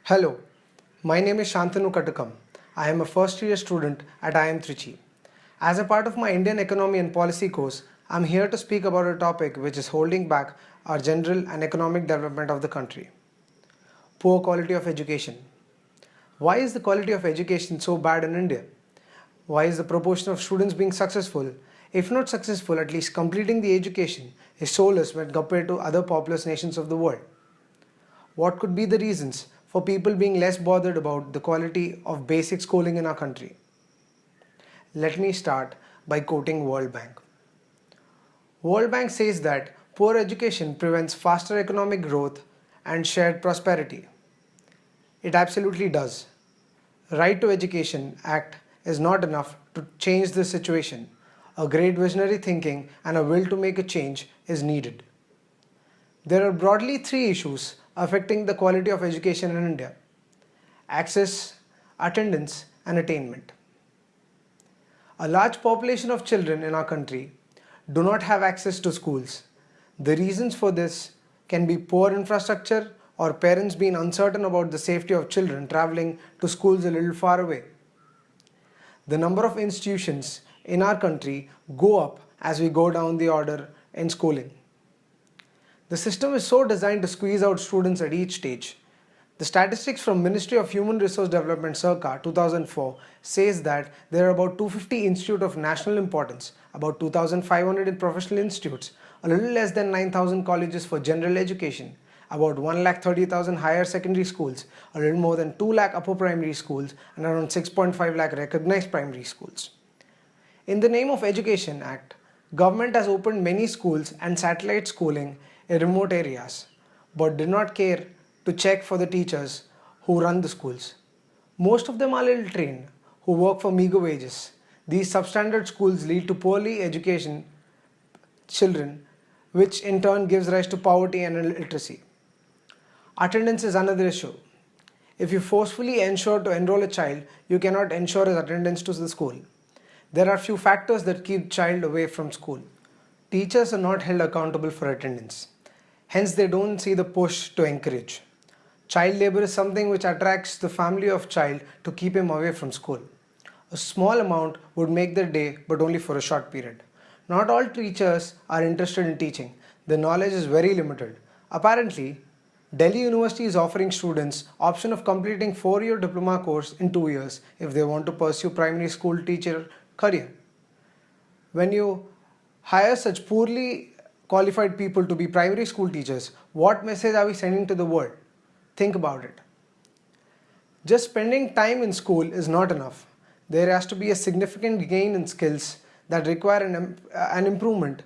Hello, my name is Shantanu Katakam. I am a first year student at IIM Trichy. As a part of my Indian Economy and Policy course, I am here to speak about a topic which is holding back our general and economic development of the country. Poor quality of education. Why is the quality of education so bad in India? Why is the proportion of students being successful, if not successful, at least completing the education, is so less when compared to other populous nations of the world? What could be the reasons for people being less bothered about the quality of basic schooling in our country? Let me start by quoting World Bank. World Bank says that poor education prevents faster economic growth and shared prosperity. It absolutely does. Right to Education Act is not enough to change this situation. A great visionary thinking and a will to make a change is needed. There are broadly three issues affecting the quality of education in India: access, attendance, and attainment. A large population of children in our country do not have access to schools. The reasons for this can be poor infrastructure or parents being uncertain about the safety of children traveling to schools a little far away. The number of institutions in our country go up as we go down the order in schooling. The system is so designed to squeeze out students at each stage. The statistics from Ministry of Human Resource Development circa 2004 says that there are about 250 institutes of national importance, about 2,500 in professional institutes, a little less than 9,000 colleges for general education, about 1,30,000 higher secondary schools, a little more than 2 lakh upper primary schools, and around 6.5 lakh recognized primary schools. In the name of Education Act, government has opened many schools and satellite schooling in remote areas, but did not care to check for the teachers who run the schools. Most of them are little trained, who work for meager wages. These substandard schools lead to poorly educated children, which in turn gives rise to poverty and illiteracy. Attendance is another issue. If you forcefully ensure to enroll a child, you cannot ensure his attendance to the school. There are few factors that keep child away from school. Teachers are not held accountable for attendance. Hence, they don't see the push to encourage. Child labor is something which attracts the family of child to keep him away from school. A small amount would make their day, but only for a short period. Not all teachers are interested in teaching. The knowledge is very limited. Apparently, Delhi University is offering students option of completing 4-year diploma course in 2 years if they want to pursue primary school teacher career. When you hire such poorly qualified people to be primary school teachers, what message are we sending to the world? Think about it. Just spending time in school is not enough. There has to be a significant gain in skills that require an improvement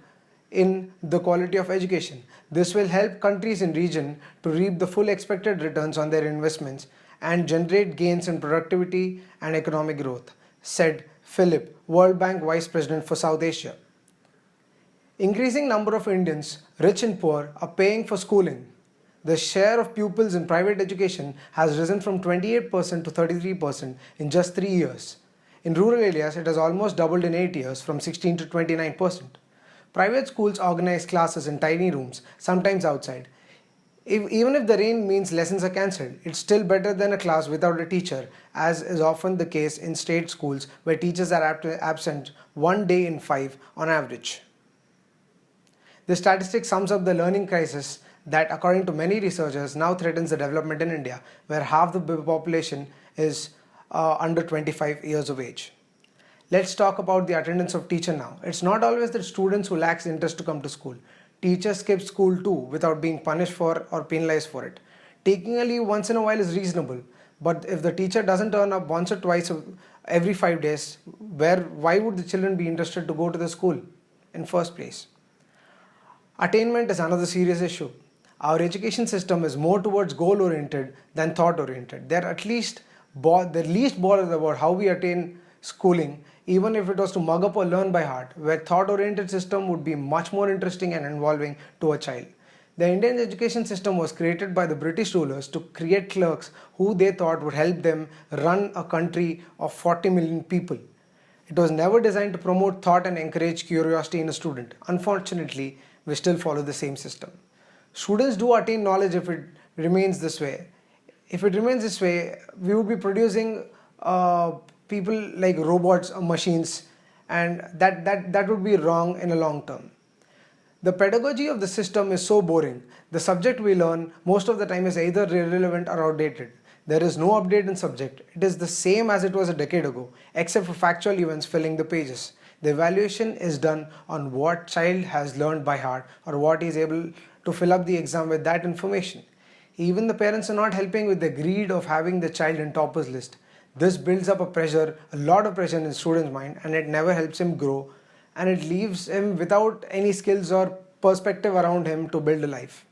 in the quality of education. This will help countries in region to reap the full expected returns on their investments and generate gains in productivity and economic growth, said Philip, World Bank Vice President for South Asia. Increasing number of Indians, rich and poor, are paying for schooling. The share of pupils in private education has risen from 28% to 33% in just 3 years. In rural areas, it has almost doubled in 8 years, from 16 to 29%. Private schools organize classes in tiny rooms, sometimes outside. Even if the rain means lessons are cancelled, it's still better than a class without a teacher, as is often the case in state schools where teachers are absent 1 day in 5 on average. This statistic sums up the learning crisis that, according to many researchers, now threatens the development in India, where half the population is under 25 years of age. Let's talk about the attendance of teacher now. It's not always the students who lack interest to come to school. Teachers skip school too without being punished for or penalized for it. Taking a leave once in a while is reasonable, but if the teacher doesn't turn up once or twice every 5 days, why would the children be interested to go to the school in first place? Attainment is another serious issue. Our education system is more towards goal-oriented than thought-oriented. They're least bothered about how we attain schooling, even if it was to mug up or learn by heart, where thought-oriented system would be much more interesting and involving to a child. The Indian education system was created by the British rulers to create clerks who they thought would help them run a country of 40 million people. It was never designed to promote thought and encourage curiosity in a student. Unfortunately, we still follow the same system. Students do attain knowledge if it remains this way. If it remains this way, we would be producing people like robots or machines, and that would be wrong in a long term. The pedagogy of the system is so boring. The subject we learn most of the time is either irrelevant or outdated. There is no update in subject. It is the same as it was a decade ago, except for factual events filling the pages. The evaluation is done on what child has learned by heart or what he is able to fill up the exam with that information. Even the parents are not helping with the greed of having the child in toppers list. This builds up a lot of pressure in the student's mind, and it never helps him grow, and it leaves him without any skills or perspective around him to build a life.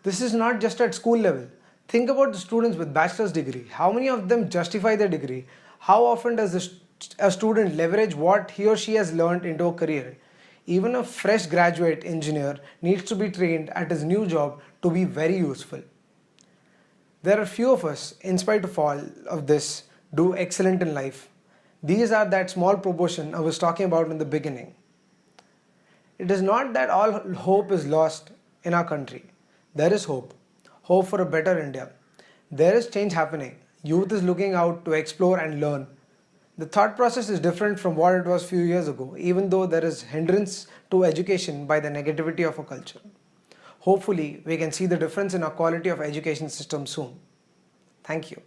This is not just at school level. Think about the students with bachelor's degree. How many of them justify their degree? How often does a student leverage what he or she has learned into a career? Even a fresh graduate engineer needs to be trained at his new job to be very useful. There are few of us, in spite of all of this, do excellent in life. These are that small proportion I was talking about in the beginning. It is not that all hope is lost in our country. There is hope for a better India. There is change happening. Youth is looking out to explore and learn. The thought process is different from what it was few years ago, even though there is hindrance to education by the negativity of a culture. Hopefully, we can see the difference in our quality of education system soon. Thank you.